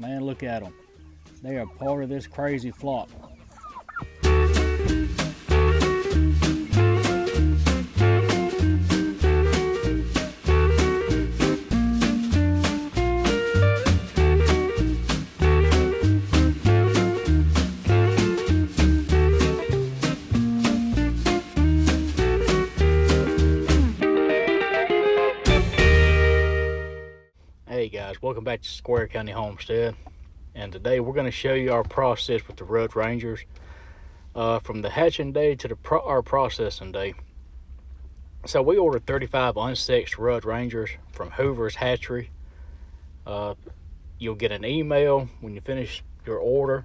Man, look at them. They are part of this crazy flock. Hey guys, welcome back to Square County Homestead, and today we're going to show you our process with the Red Rangers from the hatching day to our processing day. So we ordered 35 unsexed Red Rangers from Hoover's Hatchery. You'll get an email when you finish your order,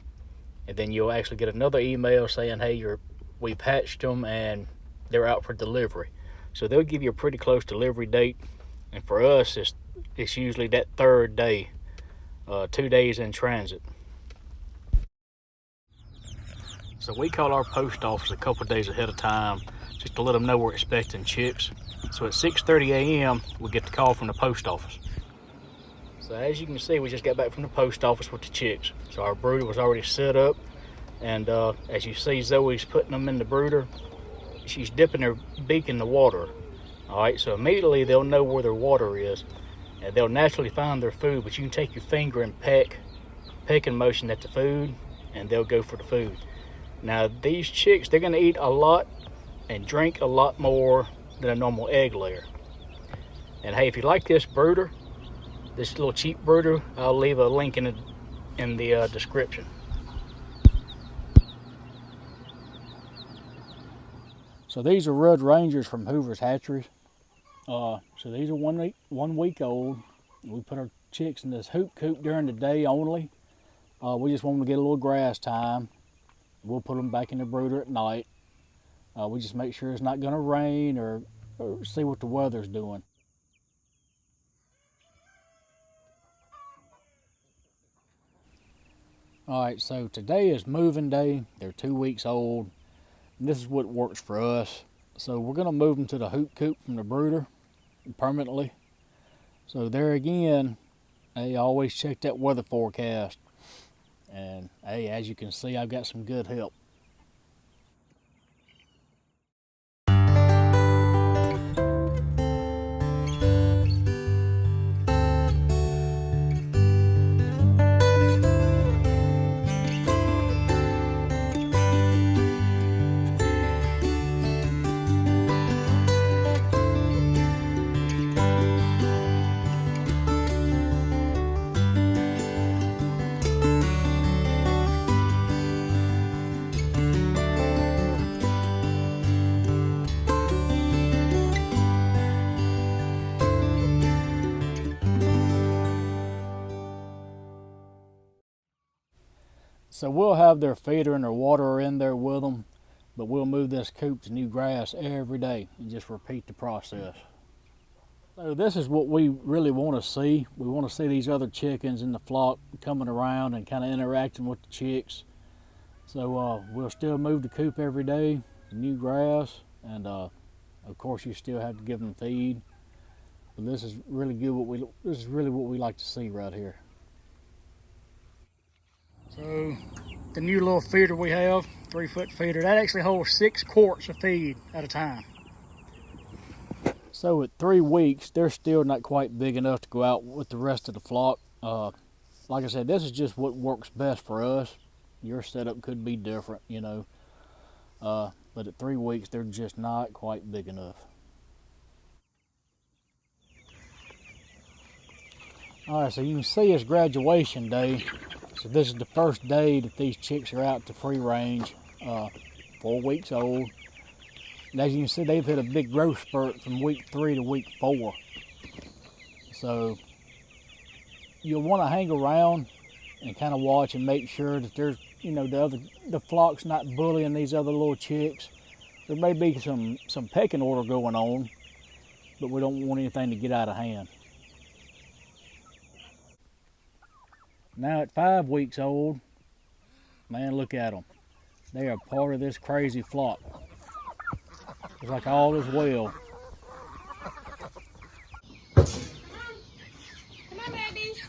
and then you'll actually get another email saying, hey, we've hatched them and they're out for delivery. So they'll give you a pretty close delivery date, and for us it's usually that third day, 2 days in transit. So we call our post office a couple of days ahead of time just to let them know we're expecting chicks. So at 6:30 a.m. we get the call from the post office. So as you can see, we just got back from the post office with the chicks. So our brooder was already set up, and as you see, Zoe's putting them in the brooder. She's dipping her beak in the water. All right, so immediately they'll know where their water is, and they'll naturally find their food, but you can take your finger and pecking motion at the food, and they'll go for the food. Now these chicks, they're gonna eat a lot and drink a lot more than a normal egg layer. And hey, if you like this brooder, this little cheap brooder, I'll leave a link in the description. So these are Red Rangers from Hoover's Hatcheries. So these are one week old. We put our chicks in this hoop coop during the day only. We just want them to get a little grass time. We'll put them back in the brooder at night. We just make sure it's not going to rain or see what the weather's doing. All right, so today is moving day. They're 2 weeks old. And this is what works for us. So we're going to move them to the hoop coop from the brooder permanently. So there again, I always check that weather forecast. And hey, as you can see, I've got some good help. So we'll have their feeder and their water in there with them, but we'll move this coop to new grass every day and just repeat the process. So this is what we really want to see. We want to see these other chickens in the flock coming around and kind of interacting with the chicks. So we'll still move the coop every day, new grass, and of course you still have to give them feed. But this is really good. This is really what we like to see right here. So the new little feeder we have, 3-foot feeder, that actually holds 6 quarts of feed at a time. So at 3 weeks, they're still not quite big enough to go out with the rest of the flock. Like I said, this is just what works best for us. Your setup could be different, you know. But at 3 weeks, they're just not quite big enough. All right, so you can see it's graduation day. So this is the first day that these chicks are out to free range, 4 weeks old. And as you can see, they've hit a big growth spurt from week 3 to week 4. So you'll want to hang around and kind of watch and make sure that there's, you know, the flock's not bullying these other little chicks. There may be some pecking order going on, but we don't want anything to get out of hand. Now at 5 weeks old, man, look at them. They are part of this crazy flock. It's like all is well. Come on, babies.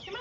Come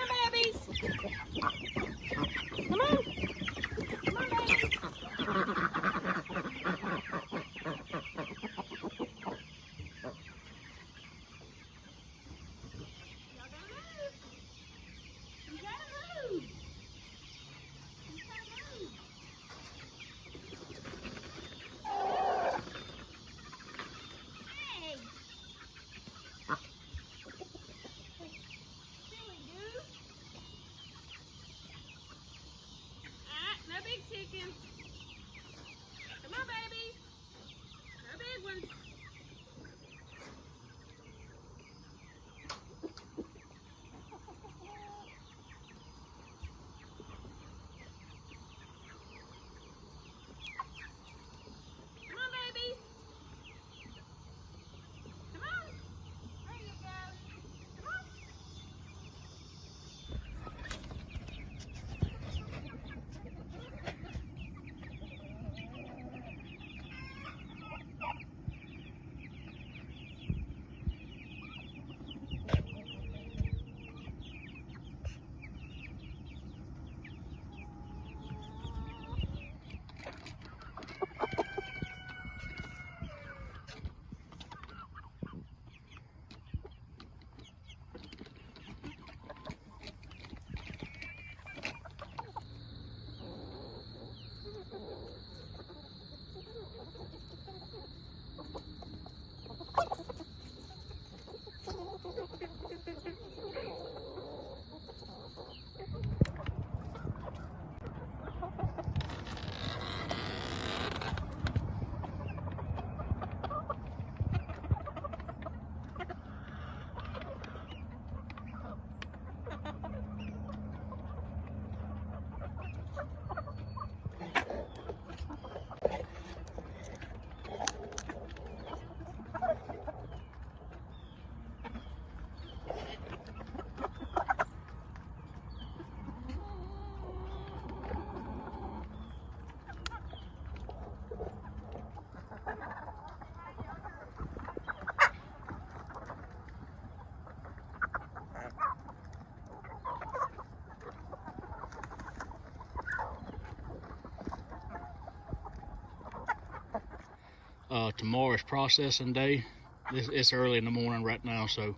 tomorrow's processing day. It's early in the morning right now, so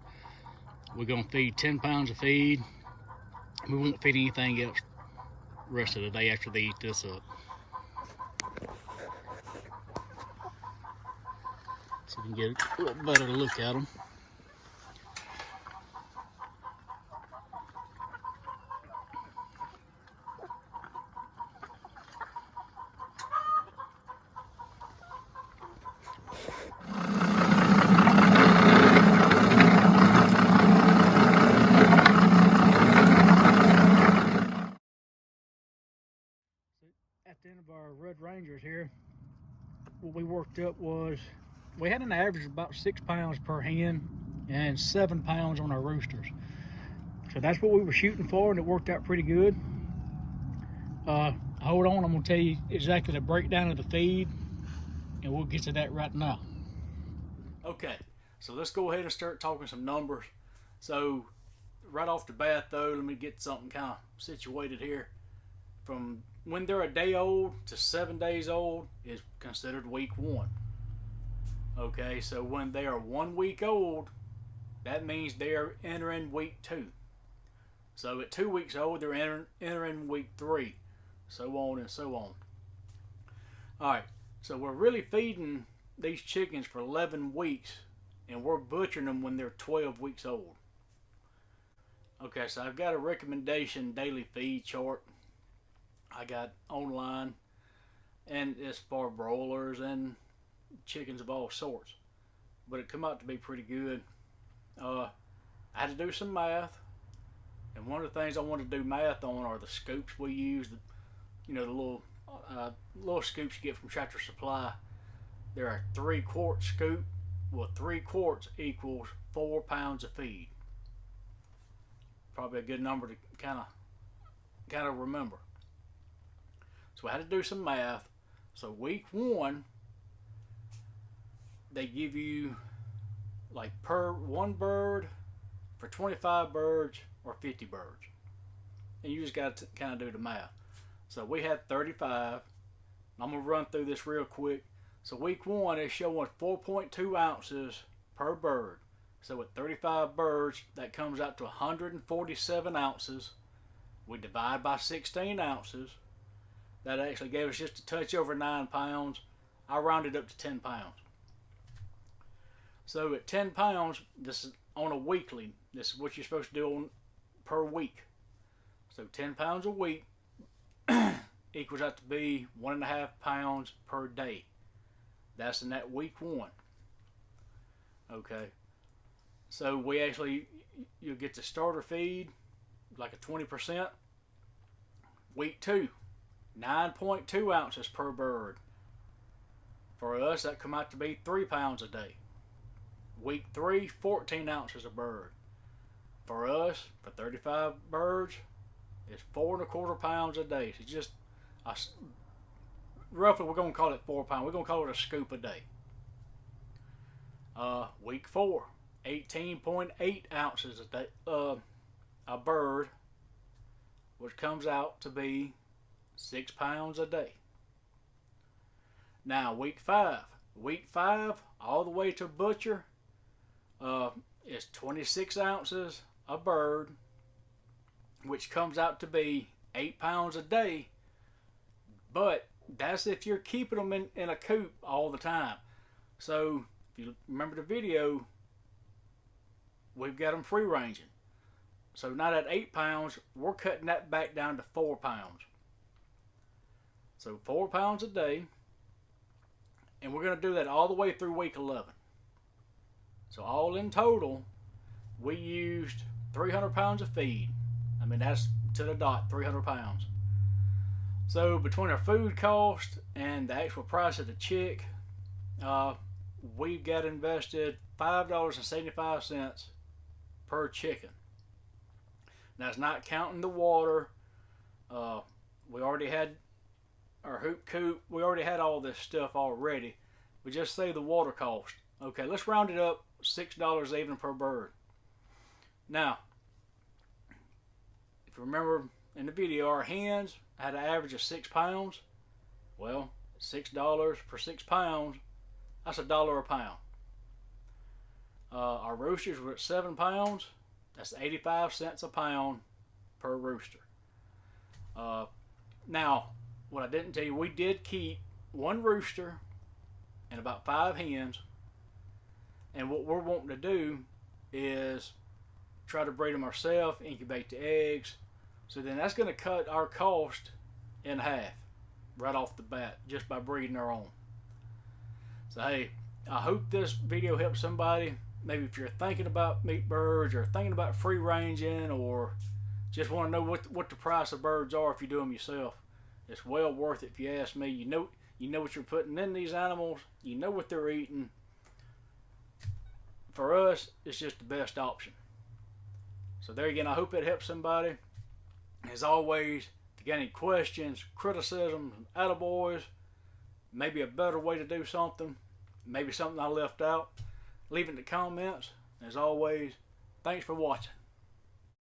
we're gonna feed 10 pounds of feed. We won't feed anything else the rest of the day after they eat this up. So you can get a little better look at them. At the end of our Red Rangers here, what we worked up was we had an average of about 6 pounds per hen and 7 pounds on our roosters. So that's what we were shooting for, and it worked out pretty good. Hold on, I'm gonna tell you exactly the breakdown of the feed, and we'll get to that right now. Okay, so let's go ahead and start talking some numbers. So right off the bat though, let me get something kind of situated here. From when they're a day old to 7 days old is considered week 1. Okay, so when they are 1 week old, that means they are entering week 2. So at 2 weeks old, they're entering week 3, so on and so on. Alright, so we're really feeding these chickens for 11 weeks, and we're butchering them when they're 12 weeks old. Okay, so I've got a recommendation daily feed chart I got online, and it's for broilers and chickens of all sorts, but it come out to be pretty good. I had to do some math, and one of the things I wanted to do math on are the scoops we use. The little scoops you get from Tractor Supply. They're a 3-quart scoop. Well, 3 quarts equals 4 pounds of feed. Probably a good number to kind of remember. So I had to do some math. So week 1, they give you like per 1 bird for 25 birds or 50 birds. And you just got to kind of do the math. So we had 35. I'm going to run through this real quick. So week 1 is showing 4.2 ounces per bird. So with 35 birds, that comes out to 147 ounces. We divide by 16 ounces. That actually gave us just a touch over 9 pounds. I rounded up to 10 pounds. So at 10 pounds, this is on a weekly. This is what you're supposed to do per week. So 10 pounds a week equals out to be 1.5 pounds per day. That's in that week 1. Okay. So you'll get the starter feed, like a 20%. Week 2. 9.2 ounces per bird. For us, that come out to be 3 pounds a day. Week 3, 14 ounces a bird. For us, for 35 birds, it's 4.25 pounds a day. So just roughly, we're going to call it 4 pounds. We're going to call it a scoop a day. Week 4, 18.8 ounces a day, a bird, which comes out to be 6 pounds a day. Now week 5, all the way to butcher, is 26 ounces a bird, which comes out to be 8 pounds a day. But that's if you're keeping them in a coop all the time. So if you remember the video, we've got them free ranging. So not at 8 pounds, we're cutting that back down to 4 pounds. So 4 pounds a day, and we're going to do that all the way through week 11. So all in total, we used 300 pounds of feed. I mean, that's to the dot, 300 pounds. So between our food cost and the actual price of the chick, we've got invested $5.75 per chicken. Now it's not counting the water. We already had our hoop coop. We already had all this stuff already. We just say the water cost. Okay, let's round it up, $6 even per bird. Now, if you remember in the video, our hens had an average of 6 pounds. Well, $6 for 6 pounds, that's $1 a pound. Our roosters were at 7 pounds. That's 85 cents a pound per rooster. Now, what I didn't tell you, we did keep 1 rooster and about 5 hens. And what we're wanting to do is try to breed them ourselves, incubate the eggs. So then that's going to cut our cost in half right off the bat just by breeding our own. So hey, I hope this video helps somebody. Maybe if you're thinking about meat birds or thinking about free ranging or just want to know what the price of birds are if you do them yourself. It's well worth it if you ask me. You know what you're putting in these animals. You know what they're eating. For us, it's just the best option. So there again, I hope it helps somebody. As always, if you got any questions, criticisms, attaboys, maybe a better way to do something, maybe something I left out, leave it in the comments. As always, thanks for watching.